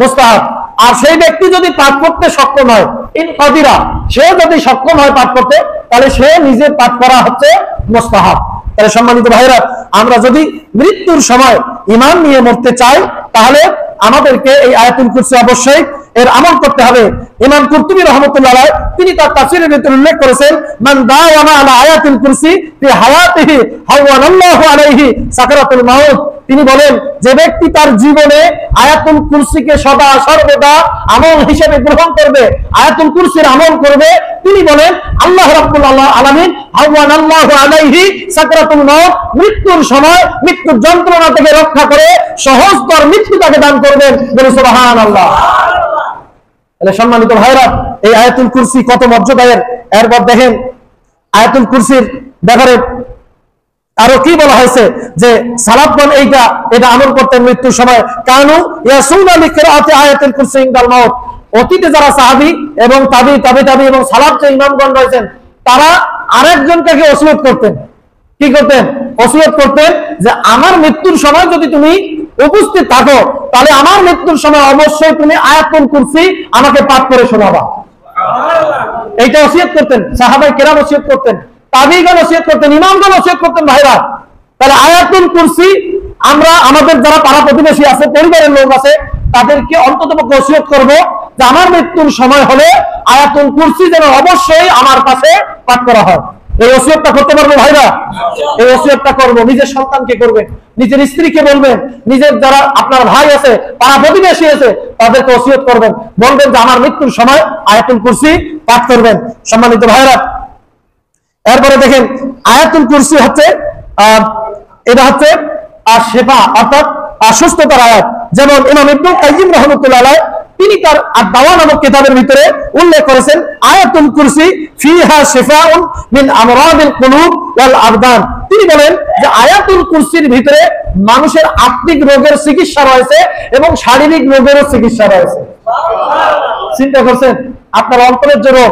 মুস্তাহাব। আর সেই ব্যক্তি যদি পাঠ করতে সক্ষম হয়, ইন কাদিরা, সে যদি সক্ষম হয় পাঠ করতে, তাহলে সে নিজে পাঠ করা হচ্ছে মুস্তাহাব। তাহলে সম্মানিত ভাইরা, আমরা যদি মৃত্যুর সময় ঈমান নিয়ে মরতে চাই তাহলে আমাদেরকে এই আয়াতুল কুরসি অবশ্যই এর আমল করতে হবে। ইমাম কুরতুবী রাহমাতুল্লাহ আলাইহি তিনি তার তাফসীরের ভিতরে উল্লেখ করেছেন, মান দাওয়ামা আলা আয়াতুল কুরসি ফি হায়াতিহি হাওয়ানাল্লাহু আলাইহি সাকরাতুল মাউত। তিনি বলেন, যে ব্যক্তি তার জীবনে আয়াতুল কুরসিকে সদা সর্বদা আমল হিসেবে গ্রহণ করবে, আয়াতুল কুরসির আমল করবে, তিনি বলেন আল্লাহ রাব্বুল আলামিন হাওয়ানাল্লাহু আলাইহি সাকরাতুল মাউত, মৃত্যুর সময় মৃত্যুর যন্ত্রণা থেকে রক্ষা করে সহজতর মৃত্যু তাকে দান করবেন বলে সুবহানাল্লাহ। তাহলে সম্মানিত ভাইরা, এই আয়াতুল কুরসি কত মর্যাদার। এরপর দেখেন আয়াতুল কুরসির ব্যাপারে আরো কি বলা হয়েছে, যে সালাফগণ এটা আমল করতেন মৃত্যুর সময়। কানু ইয়াসুনা লিকিরাআতি আয়াতুল কুরসি ইনদাল মাউত। অতীতে যারা সাহাবী এবং তাবি এবং সালাফ যে ইমামগণ রয়েছেন তারা আরেকজনকে ওসিয়ত করতেন। কি করতেন? ওসিয়ত করতেন যে আমার মৃত্যুর সময় যদি তুমি উপস্থিত থাকো তাহলে আমার মৃত্যুর সময় অবশ্যই তুমি আয়াতুল কুরসি আমাকে পাঠ করে শোনাবা। এইটা ওসিয়ত করতেন সাহাবায়ে কেরাম, ওসিয়ত করতেন তাবিঈগণ, ওসিয়ত করতেন ইমামগণ, ওসিয়ত করতেন। ভাইরা, তাহলে আয়াতুল কুরসি আমরা আমাদের যারা পাড়া প্রতিবেশী আছে, পরিবারের লোক আছে, তাদেরকে অন্ততপক্ষে ওসিয়ত করব যে আমার মৃত্যুর সময় হলে আয়াতুল কুরসি যেন অবশ্যই আমার কাছে পাঠ করা হয়। এই ওসিয়তটা করতে পারবো ভাইরা? এই ওসিয়তটা করব। নিজের সন্তানকে করবেন, নিজের স্ত্রীকে বলবেন, নিজের যারা আপনার ভাই আছে, পাড়া প্রতিবেশী আছে, তাদেরকে ওসিয়ত করবেন, বলবেন যে আমার মৃত্যুর সময় আয়াতুল কুরসি পাঠ করবেন। সম্মানিত ভাইরা, এরপরে দেখেন আয়াতুল কুরসি হচ্ছে এটা হচ্ছে শিফা, অর্থাৎ সুস্থতার আয়াত। যেমন ইমাম ইবনে কাইয়িম রাহমাতুল্লাহ আলাইহি তিনি তার আদ-দাওয়া নামক কিতাবের ভিতরে উল্লেখ করেছেন, আয়াতুল কুরসি ফিহা শিফাউন মিন আমরাদিল কুলুব ওয়াল আবদান। তিনি বলেন যে আয়াতুল কুরসির ভিতরে মানুষের আত্মিক রোগের চিকিৎসা রয়েছে এবং শারীরিক রোগেরও চিকিৎসা রয়েছে। চিন্তা করছেন, আপনার অন্তরের যে রোগ,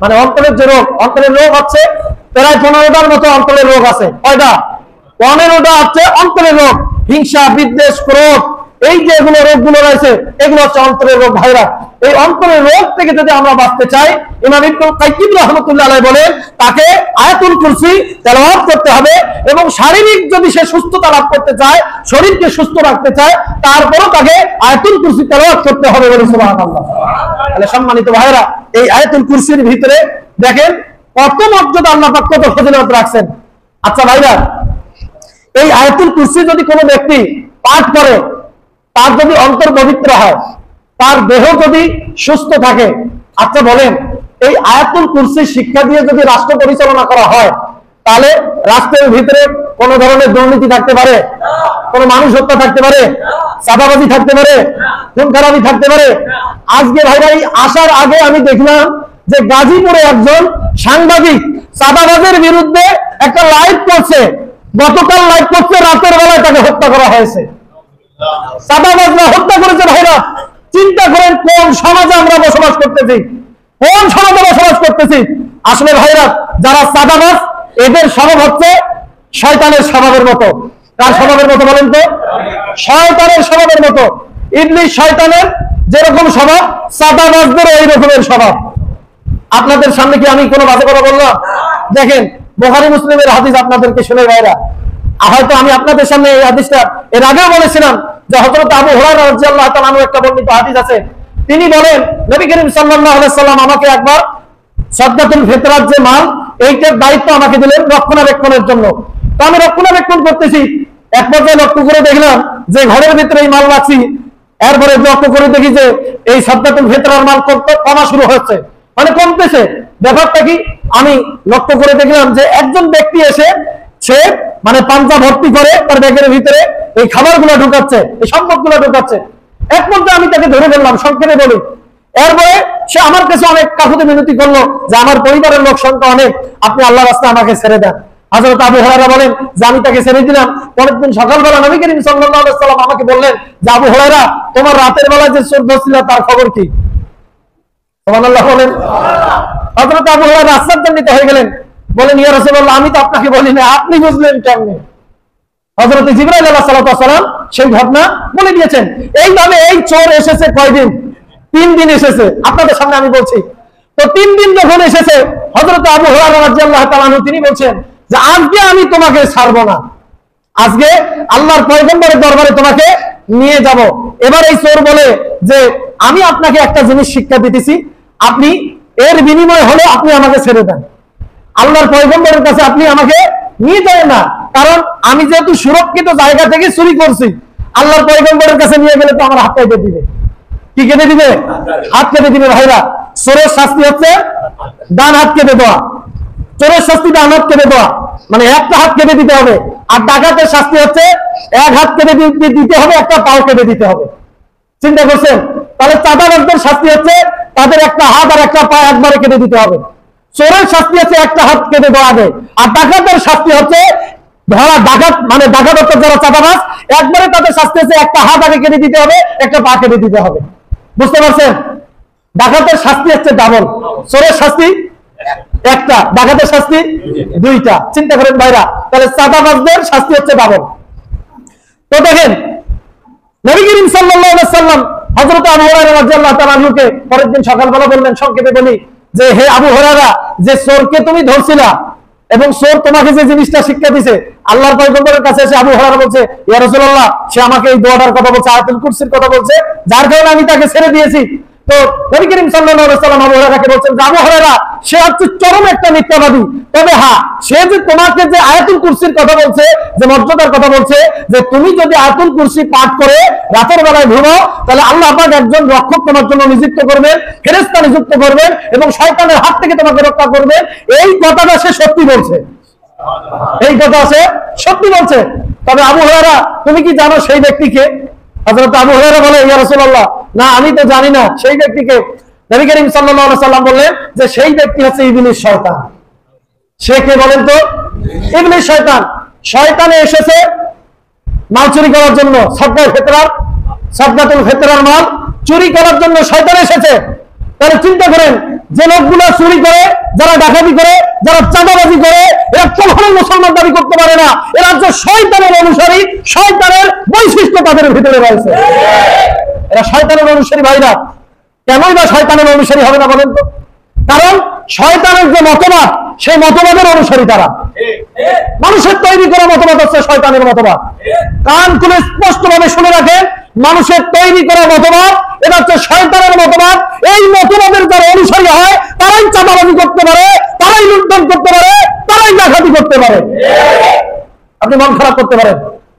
মানে অন্তরের রোগ হচ্ছে প্রায় 15টার মতো অন্তরের রোগ আছে। কয়টা? 15টা হচ্ছে অন্তরের রোগ। হিংসা, বিদ্বেষ, ক্রোধ, এই যে এগুলো রোগগুলো রয়েছে এগুলো হচ্ছে অন্তরের রোগ। ভাইরা, এই অন্তরের রোগ থেকে যদি আমরা বাঁচতে চাই, ইমাম ইবনে কাইয়িম রাহমাতুল্লাহ আলাইহি বলেন তাকে আয়াতুল কুরসি তেলাওয়াত করতে হবে। এবং শারীরিক যদি সে সুস্থতা লাভ করতে চায়, শরীরকে সুস্থ রাখতে চায়, তারপরও তাকে আয়াতুল কুরসি তেলাওয়াত করতে হবে বলে সুবহানাল্লাহ। তাহলে সম্মানিত ভাইরা, এই আয়াতুল কুরসির ভিতরে দেখেন কত মর্যাদা, আল্লাহ পাক কত ফজিলত রাখছেন। আচ্ছা ভাইরা, এই আয়াতুল কুরসি যদি কোনো ব্যক্তি পাঠ করে, তার যদি অন্তর পবিত্র হয়, তার দেহ যদি সুস্থ থাকে, আচ্ছা বলেন এই আয়াতুল কুরসি শিক্ষা দিয়ে যদি রাষ্ট্র পরিচালনা করা হয়, তাহলে রাষ্ট্রের ভিতরে কোন ধরনের দুর্নীতি থাকতে পারে? কোন মানুষ হত্যা থাকতে পারে? চাঁদাবাজি থাকতে পারে? খুন খারাপি থাকতে পারে? আজকে ভাইরা আসার আগে আমি দেখলাম যে গাজীপুরে একজন সাংবাদিক চাঁদাবাজের বিরুদ্ধে একটা লাইভ করছে। গতকাল লাইভ করছে, রাতের বেলায় তাকে হত্যা করা হয়েছে। চাঁদাবাজরা হত্যা করেছে। ভাইরা, চিন্তা করেন কোন সমাজে আমরা বসবাস করতেছি, কোন সমাজে বসবাস করতেছি। আসলে ভাইরা, যারা চাঁদাবাজ এদের স্বভাব হচ্ছে শয়তানের স্বভাবের মতো। কার স্বভাবের মতো বলেন তো? শয়তানের স্বভাবের মতো। ইবলিস শয়তানের যেরকম স্বভাব, চাঁদাবাজদের এই রকমের স্বভাব। আপনাদের সামনে কি আমি কোনো বাজে কথা বললাম? দেখেন বুখারী মুসলিমের হাদিস আপনাদেরকে শুনে ভাইরা, হয়তো আমি আপনাদের সামনে এই হাদিসটা এর আগেও বলেছিলাম যে হযরত আবু হুরায়রা রাদিয়াল্লাহু তাআলা আনহু একটা বর্ণিত হাদিস আছে। তিনি বলেন নবী করিম সাল্লাল্লাহু আলাইহি সাল্লাম আমাকে একবার সাদকাতুল ফিতরার যে মাল, এইটার দায়িত্ব আমাকে দিলেন রক্ষণাবেক্ষণের জন্য। তো আমি রক্ষণাবেক্ষণ করতেছি, এক পর্যায়ে লক্ষ্য করে দেখলাম যে ঘরের ভিতরে এই মাল রাখছি। এরপরে লক্ষ্য করে দেখি যে এই সাদকাতুল ফিতরার মাল কমা শুরু হচ্ছে, মানে কমতেছে। ব্যাপারটা কি? আমি লক্ষ্য করে দেখলাম যে একজন ব্যক্তি এসে সে মানে পাঞ্জা ভর্তি করে তার ব্যাগের ভিতরে এই খাবারগুলো ঢুকাচ্ছে, এই সম্পদগুলো ঢুকাচ্ছে। এক পর্যায়ে আমি তাকে ধরে ফেললাম, সংক্ষেপে বলি। এরপরে সে আমার কাছে অনেক কাকুতি মিনতি করলো যে আমার পরিবারের লোক সংখ্যা অনেক, আপনি আল্লাহর রাস্তায় আমাকে ছেড়ে দেন। হযরত আবু হুরায়রা বলেন যে আমি তাকে ছেড়ে দিলাম। পরের দিন সকালবেলা নবী করিম সাল্লাল্লাহু আলাইহি ওয়াসাল্লাম আমাকে বললেন যে আবু হুরায়রা, তোমার রাতের বেলা যে চোর ধরছিল তার খবর কি? সুবহানাল্লাহ বলেন। হযরত আবু হুরায়রা আশ্চর্যান্বিত হয়ে গেলেন, বলেন ইয়া রাসূলুল্লাহ, আমি তো আপনাকে বলি না, আপনি বুঝলেন কেমনে? হযরত জিবরাইল আলাইহিস সালাম সেই ঘটনা বলে দিয়েছেন। এইভাবে এই চোর এসেছে কয়দিন? 3 দিন এসেছে। আপনাদের সামনে আমি বলছি। তো 3 দিন যখন এসেছে, হযরত আবু হুরায়রা রাদিয়াল্লাহু তাআলা আনহু তিনি বলছেন যে আজকে আমি তোমাকে ছাড়বো না, আজকে আল্লাহর পয়গম্বরের দরবারে তোমাকে নিয়ে যাব। এবার এই চোর বলে যে আমি আপনাকে একটা জিনিস শিক্ষা দিতেছি, আপনি এর বিনিময় হলে আপনি আমাকে ছেড়ে দেন। আল্লাহর পয়গম্বরের কাছে আপনি আমাকে নিয়ে যাবেন না, কারণ আমি যেহেতু সুরক্ষিত জায়গা থেকে চুরি করছি, আল্লাহর পয়গম্বরের কাছে নিয়ে গেলে তো আমার হাত কেটে দিবে। কি কেটে দিবে? হাত কেটে দিবে। ভাইরা, চোরের শাস্তি হচ্ছে ডান হাত কেটে দেওয়া। চোরের শাস্তি ডান হাত কেটে দেওয়া, মানে একটা হাত কেটে দিতে হবে। আর ডাকাতের শাস্তি হচ্ছে এক হাত কেটে দিতে হবে, একটা পাও কেটে দিতে হবে। চিন্তা করছেন? তাহলে চাঁদাবাজদের শাস্তি হচ্ছে তাদের একটা হাত আর একটা পা একবারে কেটে দিতে হবে। চোরের শাস্তি হচ্ছে একটা হাত কেটে দেওয়া আগে। আর ডাকাতের শাস্তি হচ্ছে, ধরা ডাকাত মানে ডাকাত হচ্ছে যারা চাঁদাবাজ, একবারে তাদের শাস্তি হচ্ছে একটা হাত আগে কেটে দিতে হবে, একটা পা কেটে দিতে হবে। বুঝতে পারছেন? ডাকাতের শাস্তি হচ্ছে ডাবল, চোরের শাস্তি একটা, ডাকাতের শাস্তি দুইটা। চিন্তা করেন ভাইরা, তাহলে চাঁদাবাজদের শাস্তি হচ্ছে ডাবল। তো দেখেন, নবী করিম সাল্লাল্লাহু আলাইহি ওয়াসাল্লাম হযরত আবু হুরায়রা রাদিয়াল্লাহু তাআলা আনহুকে পরের দিন সকালবেলা বললেন, সংক্ষেপে বলি, যে হে আবু হুরায়রা, যে চোরকে তুমি ধরছিলা এবং চোর তোমাকে যে জিনিসটা শিক্ষা দিয়েছে, আল্লাহর পয়গম্বরের কাছে এসে আবু হুরায়রা বলছে, ইয়া রাসূলুল্লাহ, সে আমাকে এই দোয়াটার কথা বলছে, আয়াতুল কুরসির কথা বলছে, যার কারণে আমি তাকে ছেড়ে দিয়েছি। তো নবী করিম সাল্লাল্লাহু আলাইহি ওয়াসাল্লাম আবু হুরায়রাকে বলছেন যে আবু হুরায়রা, সে হচ্ছে চরম একটা মিথ্যাবাদী। তবে হ্যাঁ, সে যে তোমাকে যে আয়াতুল কুরসির কথা বলছে, যে মর্যাদার কথা বলছে, যে তুমি যদি আয়াতুল কুরসি পাঠ করে রাতের বেলায় ঘুমাও, তাহলে আল্লাহ পাক একজন রক্ষক তোমার জন্য নিযুক্ত করবেন, ফেরেশতা নিযুক্ত করবেন এবং শয়তানের হাত থেকে তোমাকে রক্ষা করবেন। এই কথাটা সে সত্যি বলছে, এই কথা সে সত্যি বলছে। তবে আবু হুরায়রা, তুমি কি জানো সেই ব্যক্তিকে? হযরত আবু হুরায়রা বলে, ইয়া রাসূলুল্লাহ, না আমি তো জানি না সেই ব্যক্তিকে। নবী করিম সাল্লাল্লাহু আলাইহি ওয়াসাল্লাম বললেন যে সেই ব্যক্তি হচ্ছে ইবলিস, শয়তান। সে কে বলেন তো? ইবলিস, শয়তান। শয়তানে এসেছে মাল চুরি করার জন্য, সাদকাতুল ফিতরার মাল চুরি করার জন্য শয়তান এসেছে। তাহলে চিন্তা করেন, যে লোকগুলো চুরি করে, যারা ডাকাতি করে, যারা চাঁদাবাজি করে, এরা কখনো মুসলমান দাবি করতে পারে না। এরা হচ্ছে শয়তানের অনুসারী, শয়তানের বৈশিষ্ট্য তাদের ভিতরে রয়েছে। এরা শয়তানের অনুসারী। ভাইরা, কেনই বা শয়তানের অনুসারী হবে না বলেন তো? কারণ শয়তানের যে মতবাদ, সেই মতবাদের অনুসারী তারা। মানুষের তৈরি করা মতবাদ হচ্ছে শয়তানের মতবাদ। কান খুলে স্পষ্টভাবে শুনে রাখেন, মানুষের তৈরি করা মতবাদ এটা হচ্ছে শয়তানের মতবাদ। এই মতবাদের যারা অনুসারী হয়, তারাই চাঁদাবাজি করতে পারে, তারাই লুণ্ঠন করতে পারে, তারাই ডাকাতি করতে পারে। আপনি মন খারাপ করতে পারেন,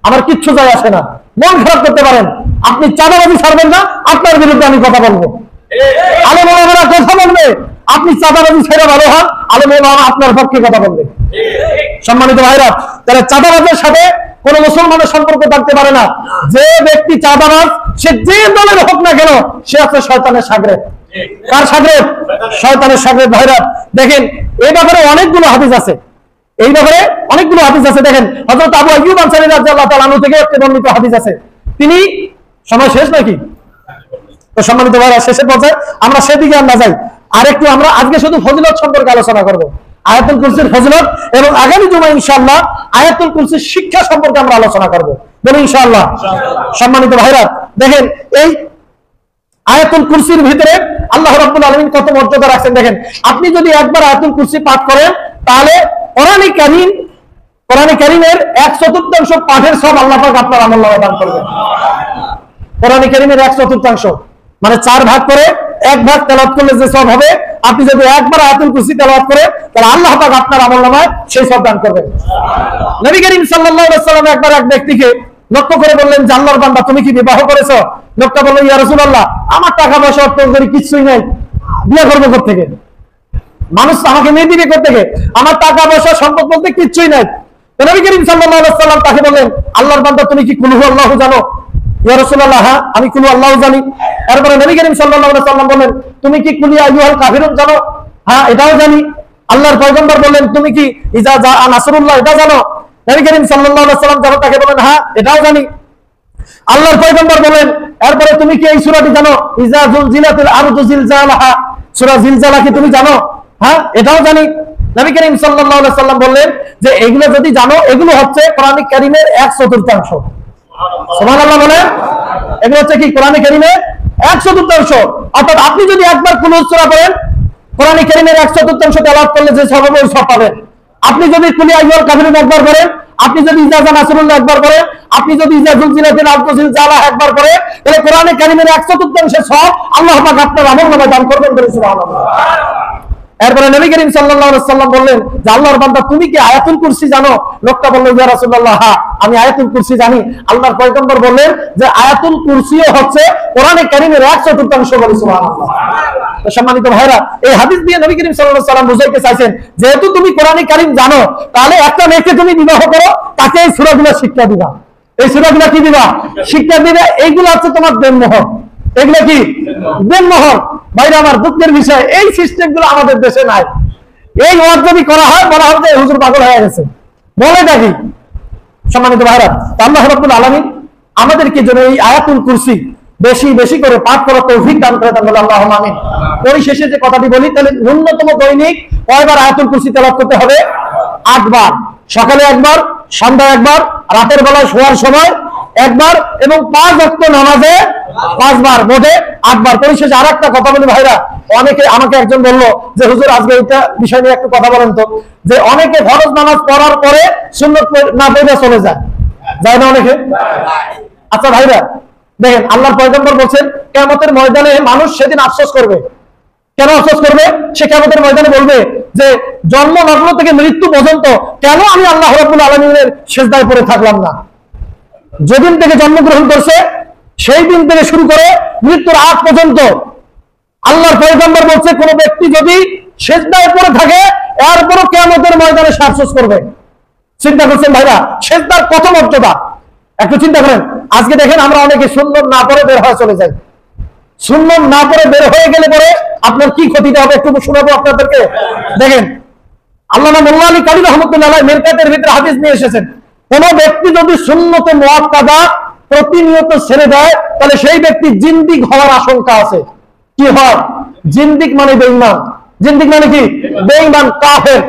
আমার কিচ্ছু যায় আসে না। মন খারাপ করতে পারেন, আপনি চাঁদাবাজি ছাড়বেন না, আপনার বিরুদ্ধে আমি কথা বলবো। আলেম ওলামারা কথা বলবে, আপনি চাঁদাবাজি ছেড়ে ভালো হন, আলেম ওলামা আপনার পক্ষে কথা বলবে। সম্মানিত ভাইরা, তাহলে চাঁদাবাজের সাথে কোন মুসলমানের সম্পর্ক থাকতে পারে না। যে ব্যক্তি চাঁদাবাজ, সে যে দলের হোক না কেন, সে আছে শয়তানের শাগরেদ। কার শাগরেদ? শয়তানের শাগরেদ। ভাইরা দেখেন, এই ব্যাপারে অনেকগুলো হাদিস আছে, এই ব্যাপারে অনেকগুলো হাদিস আছে। দেখেন, হযরত আবু আইয়ুব আনসারী রাদিয়াল্লাহু তাআলা আনহু থেকে একটি বর্ণিত হাদিস আছে। তিনি, সময় শেষ নাকি? তো সম্মানিত ভাইরা, শেষের পর্যায়ে আমরা সেদিকে আমরা যাই। আরেকটু আমরা আজকে শুধু ফজিলত সম্পর্কে আলোচনা করব, আয়াতুল কুরসির ফজিলত, এবং আগামী জুমায় ইনশাআল্লাহ আয়াতুল কুরসির শিক্ষা সম্পর্কে আমরা আলোচনা করব, বলি ইনশাআল্লাহ। সম্মানিত ভাইরা দেখেন, এই আয়াতুল কুরসির ভিতরে আল্লাহ রাব্বুল আলামিন কত মর্যাদা রাখছেন। দেখেন, আপনি যদি একবার আয়াতুল কুরসি পাঠ করেন, তাহলে কোরআনে কারীমের 1/4 পাঠের সব আল্লাহ পাক আপনার আমলনামায় দান করবেন। কোরআনে কারীমের 1/4, মানে 4 ভাগ করে 1 ভাগ তেলাওয়াত করলে যে সব হবে, আপনি যদি একবার আয়াতুল কুরসি তেলাওয়াত করেন, তাহলে আল্লাহ পাক আপনার আমলনামায় সেই সব দান করবেন। নবী করিম সাল্লাল্লাহু আলাইহি ওয়াসাল্লাম একবার এক ব্যক্তিকে লক্ষ্য করে বললেন, যে আল্লাহর বান্দা, তুমি কি বিবাহ করেছো? লোকটা বলল, ইয়া রাসূলুল্লাহ, আমার টাকা পয়সা অর্থ করি কিছুই নাই, বিয়ে করবো কোথা থেকে? মানুষ আমাকে মেয়ে দিবে কোথা থেকে? আমার টাকা পয়সা সম্পদ বলতে কিচ্ছুই নাই। নবী করিম সাল্লাল্লাহু আলাইহি ওয়াসাল্লাম তাকে বললেন, আল্লাহর বান্দা তুমি কি কুল হুয়াল্লাহু জানো? ইয়া রাসূলুল্লাহ, হ্যাঁ আমি কুল হুয়াল্লাহু জানি। এরপরে নবী করিম সাল্লাল্লাহু আলাইহি ওয়াসাল্লাম বললেন, তুমি কি কুল ইয়া আইয়ুহাল কাফিরুন জানো? হ্যাঁ এটাও জানি। আল্লাহর পয়গম্বর বললেন, তুমি কি ইজা জা নাসরুল্লাহ এটা জানো? নবী করিম সাল্লাল্লাহু আলাইহি ওয়াসাল্লাম যখন তাকে বললেন, হ্যাঁ এটাও জানি। আল্লাহর পয়গম্বর বলেন, এরপরে তুমি কি এই সূরাটি জানো? ইজা জুলজিলাতিল আরদু জিলজালাহা, সূরা জিলজালা কি তুমি জানো? হ্যাঁ এটাও জানি। নবী করিম সাল্লাল্লাহু আলাইহি ওয়াসাল্লাম বললেন যে এগুলো যদি জানো, এগুলো হচ্ছে কোরআন কারীমের 1/4। সুবহানাল্লাহ বলেন। এগুলো হচ্ছে কি কোরআন কারীমের 1/4। অর্থাৎ আপনি যদি একবার কুল সূরা পড়েন, কোরআন কারীমের 1/4 তেলাওয়াত করলে যে সওয়াব ওই সওয়াব পাবেন। আপনি যদি কুল ইয়া আইয়ুহাল কাফিরুন একবার পড়েন, আপনি যদি ইজা জা নাসরুল্লাহ একবার পড়েন, আপনি যদি ইজা জুলজিলাতিল আরদু জিলজালাহা একবার পড়েন, তাহলে কোরআন কারীমের 1/4 সওয়াব আল্লাহ পাক আপনার আমলনামায় দান করবেন বলে সুবহানাল্লাহ। এরপরে নবী করিম সাল্লাল্লাহু আলাইহি ওয়াসাল্লাম বললেন যে আল্লাহর বান্দা তুমি কি আয়াতুল কুরসি জানো? লোকটা বলল, ইয়া রাসূলুল্লাহ, হ্যাঁ আমি আয়াতুল কুরসি জানি। আল্লাহর পয়গম্বর বললেন যে আয়াতুল কুরসিও হচ্ছে কোরআন কারীমের 1/4 বলে সুবহানাল্লাহ। তো সম্মানিত ভাইরা, এই হাদিস দিয়ে নবী করিম সাল্লাল্লাহু আলাইহি ওয়াসাল্লাম বুঝাইতে চাইছেন, যেহেতু তুমি কোরআন কারীম জানো, তাহলে একটা মেয়েকে তুমি বিবাহ করো, তাকে এই সূরাগুলো শিক্ষা দিবা। এই সূরাগুলো কি দিবা? শিক্ষা দিবে। এইগুলো হচ্ছে তোমার দেনমোহর। এগুলো কি দেনমোহর? ভাইরা আমার, দুঃখের বিষয় এই সিস্টেম গুলো আমাদের দেশে নাই। এই ওয়াজ যদি করা হয়, বলা হবে যে হুজুর পাগল হয়ে গেছে, বলে দেখি। সম্মানিত ভাইরা, আল্লাহ রাব্বুল আলামিন আমাদেরকে যেন এই আয়াতুল কুরসি বেশি বেশি করে পাঠ করার তৌফিক দান করে দেন, বলে আল্লাহুম্মা আমিন। পরিশেষে যে কথাটি বলি, তাহলে ন্যূনতম দৈনিক কয়বার আয়াতুল কুরসি তেলাওয়াত করতে হবে? 8 বার। সকালে একবার, সন্ধ্যায় একবার, রাতের বেলায় শোয়ার সময় একবার, এবং 5 ওয়াক্ত নামাজে 5 বার, মোটে 8 বার। পরিশেষে আরেকটা কথা বলি ভাইরা, অনেকে আমাকে একজন বললো যে হুজুর আজকে এটা বিষয় নিয়ে একটু কথা বলেন তো, যে অনেকে ফরজ নামাজ পড়ার পরে সুন্নত না পড়ে চলে যায় না অনেকে? আচ্ছা ভাইরা, দেখেন আল্লাহর পয়গম্বর বলছেন কিয়ামতের ময়দানে মানুষ সেদিন আফসোস করবে। কেন আফসোস করবে? সে কিয়ামতের ময়দানে বলবে যে জন্ম লগ্ন থেকে মৃত্যু পর্যন্ত কেন আমি আল্লাহ রাব্বুল আলামিনের সিজদায় পড়ে থাকলাম না? যেদিন থেকে জন্মগ্রহণ করছে সেই দিন থেকে শুরু করে মৃত্যুর আগ পর্যন্ত আল্লাহর পয়গম্বর বলছে, কোন ব্যক্তি যদি সিজদায় পড়ে থাকে, এরপরও কিয়ামতের ময়দানে সে আফসোস করবে। চিন্তা করছেন ভাইরা, সিজদার কত মর্যাদা একটু চিন্তা করেন। আজকে দেখেন আমরা অনেকে সুন্নত না পড়ে বের হয়ে চলে যাই। সুন্নত না পড়ে বের হয়ে গেলে পরে আপনার কি ক্ষতিটা হবে একটু শোনাবো আপনাদেরকে। দেখেন, আল্লামা মোল্লা আলী কারি রাহমাতুল্লাহ আলাইহি মিরকাতের ভিতরে হাদিস নিয়ে এসেছেন, কোন ব্যক্তি যদি সুন্নতে মুআক্কাদা প্রতিনিয়ত ছেড়ে দেয়, তাহলে সেই ব্যক্তি জিন্দিক হওয়ার আশঙ্কা আছে। কি হয়? জিন্দিক মানে বেঈমান। জিন্দিক মানে কি? বেঈমান, কাফের।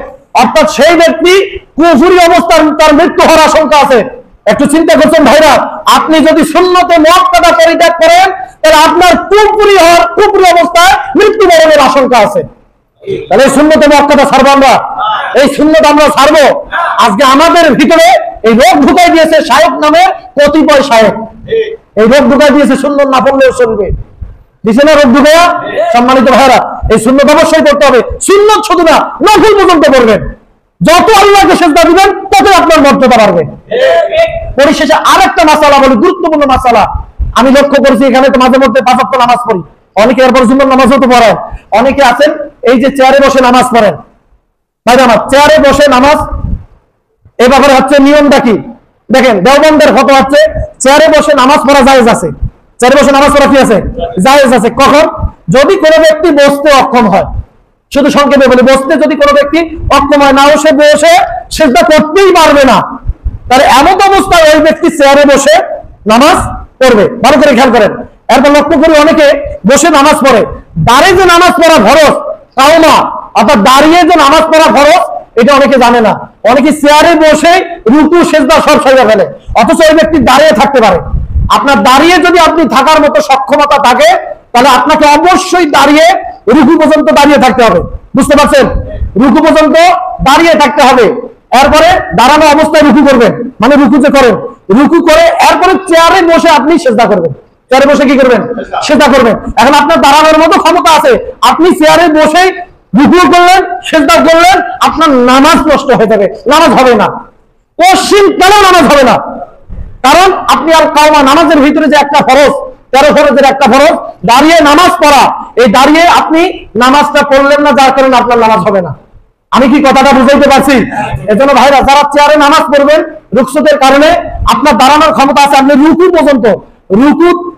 অর্থাৎ সেই ব্যক্তি কুফরি অবস্থায় তার মৃত্যু হওয়ার আশঙ্কা আছে। একটু চিন্তা করছেন ভাইরা, আপনি যদি সুন্নতে মুআক্কাদা পরিত্যাগ করেন, তাহলে আপনার কুফরি অবস্থায় মৃত্যুবরণের আশঙ্কা আছে। তাহলে সুন্নতে মুআক্কাদা ছাড়বো আমরা? এই সুন্নত আমরা ছাড়বো? আজকে আমাদের ভিতরে এই রোগ ঢুকাই দিয়েছে শায়েখ নামে কতিপয় শায়েখ। এই রোগ ঢুকাই দিয়েছে সুন্নত না পড়লেও চলবে। দিছে না রোগ ঢুকাইয়া? সম্মানিত ভাইরা, এই সুন্নত অবশ্যই করতে হবে। সুন্নত শুধু না, নফল পর্যন্ত করবেন। যত আল্লাহকে সিজদা দিবেন, তত আপনার মর্যাদা বাড়বে। পরিশেষে আরেকটা মাসালা বলি, গুরুত্বপূর্ণ মাসালা। আমি লক্ষ্য করেছি এখানে তো মাঝে মধ্যে 5 ওয়াক্ত নামাজ পড়ি, অনেকে এরপর সুন্নত নামাজও তো পড়ায়। অনেকে আছেন এই যে চেয়ারে বসে নামাজ পড়েন। ভাই আমার, চেয়ারে বসে নামাজ, এই ব্যাপারে হচ্ছে নিয়মটা কি? দেখেন, দেওবন্দের ফতোয়া হচ্ছে চেয়ারে বসে নামাজ পড়া জায়েজ আছে। চেয়ারে বসে নামাজ পড়া কি আছে? জায়েজ আছে। কখন? যদি কোনো ব্যক্তি বসতে অক্ষম হয়। শুধু সংক্ষেপে বলি, বসতে যদি কোনো ব্যক্তি অক্ষম হয়, না সে বসে সিজদা করতেই পারবে না, তাহলে এমন অবস্থায় ওই ব্যক্তি চেয়ারে বসে নামাজ পড়বে। ভালো করে খেয়াল করেন। এরপর লক্ষ্য করি, অনেকে বসে নামাজ পড়ে, দাঁড়িয়ে যে নামাজ পড়া ফরজ তাও না, অর্থাৎ দাঁড়িয়ে যে নামাজ পড়া ফরজ এটা অনেকে জানে না। অনেকে চেয়ারে বসে রুকু সিজদা সব সাইরা ফেলে, অথচ ওই ব্যক্তি দাঁড়িয়ে থাকতে পারে। আপনার দাঁড়িয়ে যদি আপনি থাকার মতো সক্ষমতা থাকে, তাহলে আপনাকে অবশ্যই দাঁড়িয়ে রুকু পর্যন্ত দাঁড়িয়ে থাকতে হবে। বুঝতে পারছেন? রুকু পর্যন্ত দাঁড়িয়ে থাকতে হবে। এরপরে দাঁড়ানো অবস্থায় রুকু করবেন, মানে রুকু যে করেন, রুকু করে এরপরে চেয়ারে বসে আপনি সিজদা করবেন। চেয়ারে বসে কি করবেন? সিজদা করবেন। এখন আপনার দাঁড়ানোর মতো ক্ষমতা আছে, আপনি চেয়ারে বসে রুকু করলেন, সিজদা করলেন, আপনার নামাজ নষ্ট হয়ে যাবে, নামাজ হবে না। পশ্চিম কেন নামাজ হবে না? কারণ আপনি আল কাওমা নামাজের ভিতরে যে একটা ফরজ, 13 ফরজের একটা ফরজ দাঁড়িয়ে নামাজ পড়া, এই দাঁড়িয়ে আপনি নামাজটা পড়লেন না, যার কারণে আপনার নামাজ হবে না। আমি কি কথাটা বুঝাইতে পারছি? এজন্য ভাইরা যারা চেয়ারে নামাজ পড়বেন রুকসতের কারণে আপনার দাঁড়ানোর ক্ষমতা আছে, আপনি রুকু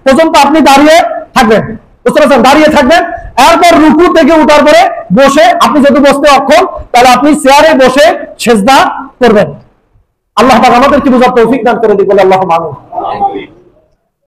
পর্যন্ত আপনি দাঁড়িয়ে থাকবেন, বুঝতে পারছেন? দাঁড়িয়ে থাকবেন, এরপর রুকু থেকে উঠার পরে বসে, আপনি যদি বসতে অক্ষম তাহলে আপনি চেয়ারে বসে সেজদা করবেন। আল্লাহ পাক আমাদেরকে বুঝার তৌফিক দান করে দিক বলে আল্লাহ আমিন।